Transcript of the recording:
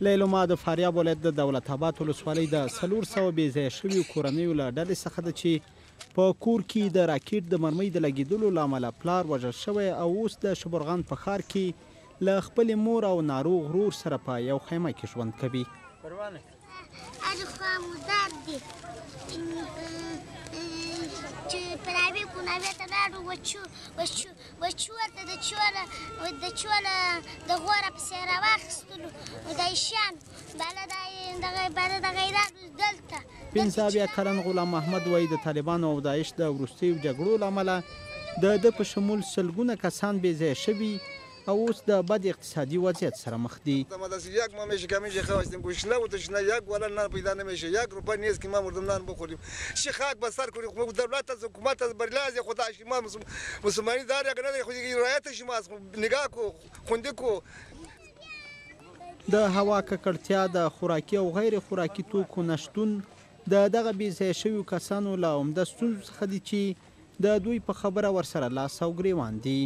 لیلما د فاریاب ولایت د دولت آباد ولسوالۍ د 400 بې ځایه شویو کورنیو له ډلې څخه ده چې په کور کې د راکټ د مرمۍ د لګېدلو له امله پلار وژل شوی او اوس د شبرغان په ښار کې له خپلې مور او ناروغ ورور سره په یو خیمه کې ژوند کوي. چې پراوی کوناوی ته لاړو وچوته د چوله د غوره پسې راواخیستلو د ایشان بالا د غیراتو دلته 15 کلن غلام محمد وایي د طالبانو او داعش د وروستیو جګړو له امله د ده په شمول سلګونه کسان بې ځایه شوي او اوس د بد اقتصادی وضعیت سره مخ دي. یک ما میشه که میشه خواستیم گوشنه و تشنه یک ولا نان پیدا نمیشه 1 روپیه نیست که ما مردم نان بخوریم. چه خاک به سر کنیم خود دولت از حکومت از برلاز خداش ما مسلمانی دار یا نه خود رعایتش ما نگاه کو خوندې کو. د هوا ککړتیا د خوراکي او غیر خوراکي توکو نشتون د دغه بې ځایه شویو کسانو له عمده ستونزو څخه دي چې د دوی په خبره ورسره لاس او ګریوان دي.